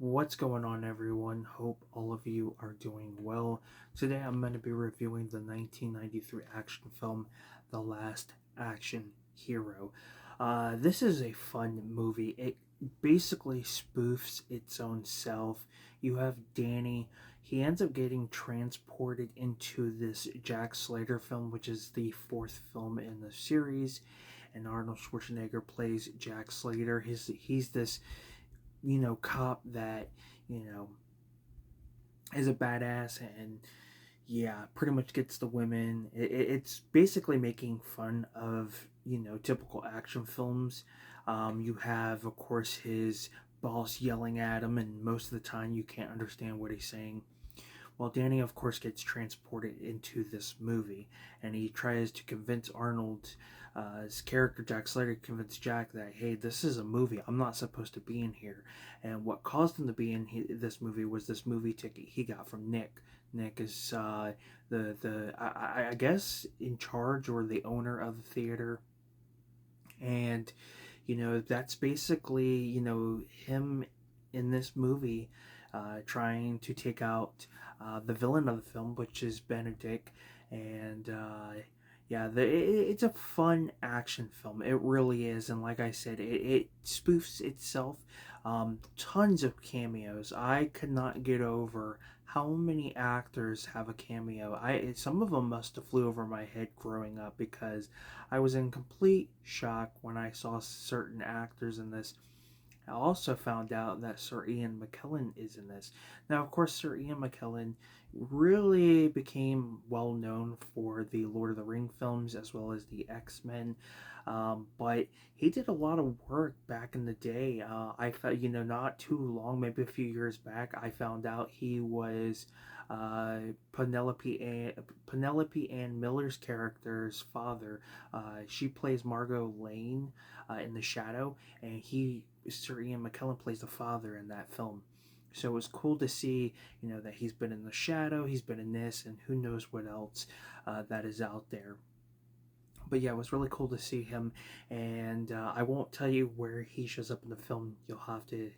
What's going on, everyone? Hope all of you are doing well. Today I'm going to be reviewing the 1993 action film, The Last Action Hero. This is a fun movie. It basically spoofs its own self. You have Danny. He ends up getting transported into this Jack Slater film, which is the fourth film in the series. And Arnold Schwarzenegger plays Jack Slater. He's this cop that you know is a badass and yeah, pretty much gets the women. It's basically making fun of typical action films. You have, of course, his boss yelling at him, and most of the time you can't understand what he's saying. Well, Danny, of course, gets transported into this movie, and he tries to convince Arnold, his character Jack Slater, convince Jack that, hey, this is a movie. I'm not supposed to be in here. And what caused him to be in this movie was this movie ticket he got from Nick. Nick is I guess in charge or the owner of the theater, and that's basically him in this movie trying to take out the villain of the film, which is Benedict. And yeah, it's a fun action film. It really is. And like I said, it spoofs itself. Tons of cameos. I could not get over how many actors have a cameo. Some of them must have flew over my head growing up because I was in complete shock when I saw certain actors in this. I also found out that Sir Ian McKellen is in this. Now, of course, Sir Ian McKellen really became well known for the Lord of the Ring films as well as the X-Men. But he did a lot of work back in the day. I felt, not too long, maybe a few years back, I found out he was uh, Penelope Ann Miller's character's father. She plays Margot Lane in The Shadow, and Sir Ian McKellen plays the father in that film. So it was cool to see, that he's been in The Shadow, he's been in this, and who knows what else that is out there. But yeah, it was really cool to see him, and I won't tell you where he shows up in the film. You'll have to,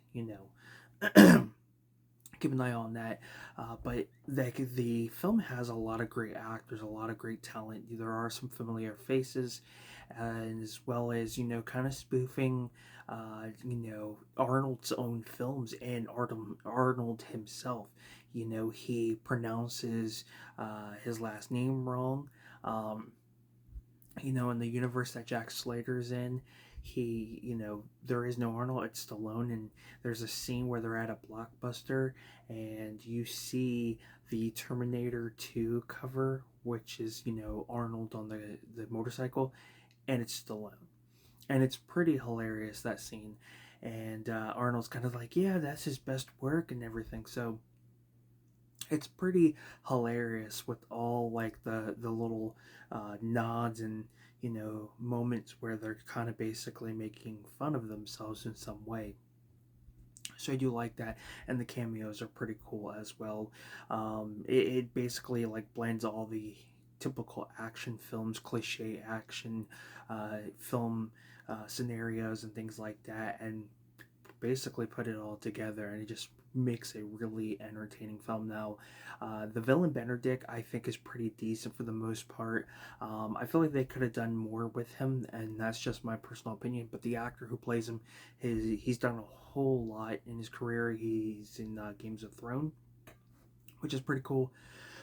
keep an eye on that. But the film has a lot of great actors, a lot of great talent. There are some familiar faces, as well as kind of spoofing, Arnold's own films and Arnold himself. He pronounces his last name wrong. Um, in the universe that Jack Slater's in, there is no Arnold, it's Stallone, and there's a scene where they're at a Blockbuster, and you see the Terminator 2 cover, which is, Arnold on the motorcycle, and it's Stallone. And it's pretty hilarious, that scene. And Arnold's kind of like, yeah, that's his best work and everything. So it's pretty hilarious with all like the little nods and moments where they're kind of basically making fun of themselves in some way. So I do like that, and the cameos are pretty cool as well. It basically like blends all the typical action films, cliche action film scenarios and things like that, and basically put it all together, and it just makes a really entertaining film. Now, the villain Benedict, I think, is pretty decent for the most part. I feel like they could have done more with him, and that's just my personal opinion. But the actor who plays him, he's done a whole lot in his career. He's in Games of Thrones, which is pretty cool.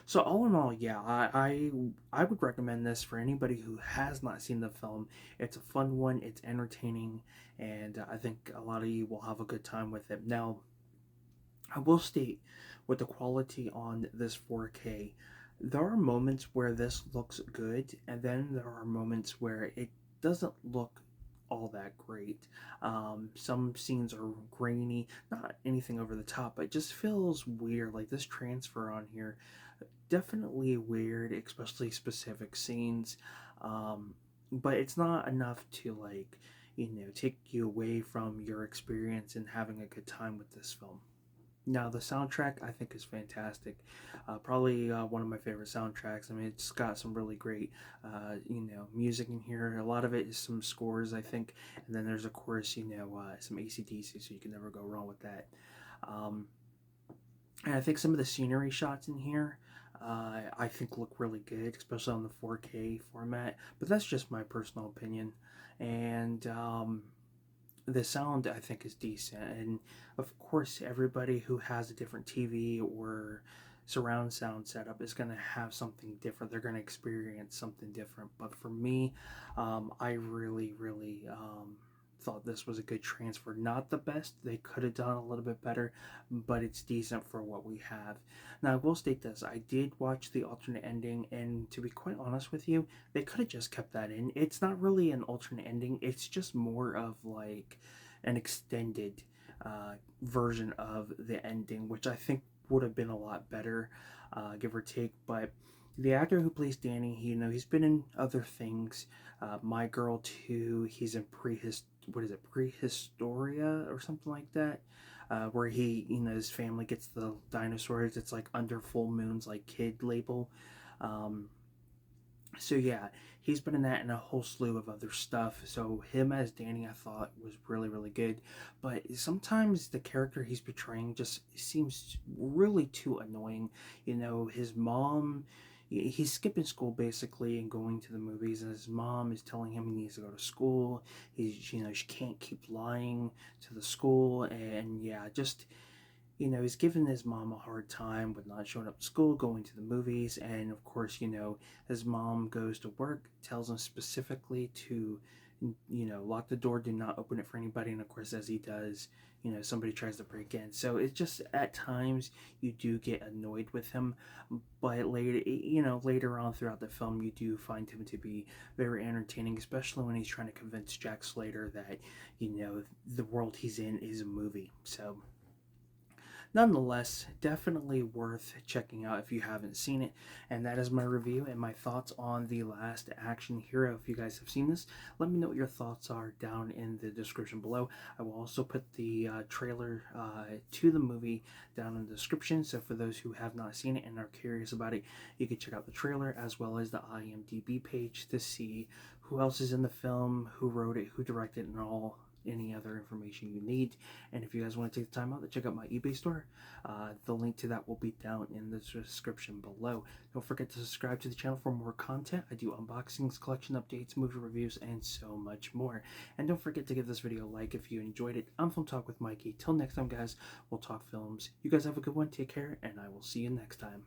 So all in all, yeah, I would recommend this for anybody who has not seen the film. It's a fun one, it's entertaining, and I think a lot of you will have a good time with it. Now, I will state with the quality on this 4K, there are moments where this looks good, and then there are moments where it doesn't look all that great. Some scenes are grainy, not anything over the top, but it just feels weird. Like this transfer on here, definitely weird, especially specific scenes. Um, but it's not enough to like, take you away from your experience and having a good time with this film. Now, the soundtrack I think is fantastic. Probably one of my favorite soundtracks. I mean, it's got some really great, music in here. A lot of it is some scores, I think, and then there's of course, some ACDC, so you can never go wrong with that. Um, and I think some of the scenery shots in here, I think look really good, especially on the 4K format. But that's just my personal opinion. And the sound I think is decent, and of course, everybody who has a different TV or surround sound setup is going to have something different. They're going to experience something different. But for me, I really thought this was a good transfer. Not the best; they could have done a little bit better, but it's decent for what we have. Now, I will state this: I did watch the alternate ending, and to be quite honest with you, they could have just kept that in. It's not really an alternate ending, it's just more of like an extended version of the ending, which I think would have been a lot better, give or take. But the actor who plays Danny, he's been in other things. My Girl 2, he's in Prehistoria or something like that. Where his family gets the dinosaurs. It's like under full moons, like kid label. Um, so yeah, he's been in that and a whole slew of other stuff. So him as Danny, I thought was really good. But sometimes the character he's portraying just seems really too annoying. His mom. He's skipping school basically and going to the movies, and his mom is telling him he needs to go to school. She can't keep lying to the school, and yeah, just he's giving his mom a hard time with not showing up to school, going to the movies, and of course, his mom goes to work, tells him specifically to, lock the door, do not open it for anybody, and of course, as he does, somebody tries to break in. So it's just at times you do get annoyed with him, but later on throughout the film, you do find him to be very entertaining, especially when he's trying to convince Jack Slater that, the world he's in is a movie. So nonetheless, definitely worth checking out if you haven't seen it. And that is my review and my thoughts on The Last Action Hero. If you guys have seen this, let me know what your thoughts are down in the description below. I will also put the trailer to the movie down in the description. So for those who have not seen it and are curious about it, you can check out the trailer as well as the IMDb page to see who else is in the film, who wrote it, who directed it, and any other information you need. And if you guys want to take the time out to check out my eBay store, the link to that will be down in the description below. Don't forget to subscribe to the channel for more content. I do unboxings, collection updates, movie reviews, and so much more. And don't forget to give this video a like if you enjoyed it. I'm Film Talk with Mikey. Till next time, guys, we'll talk films. You guys have a good one. Take care, and I will see you next time.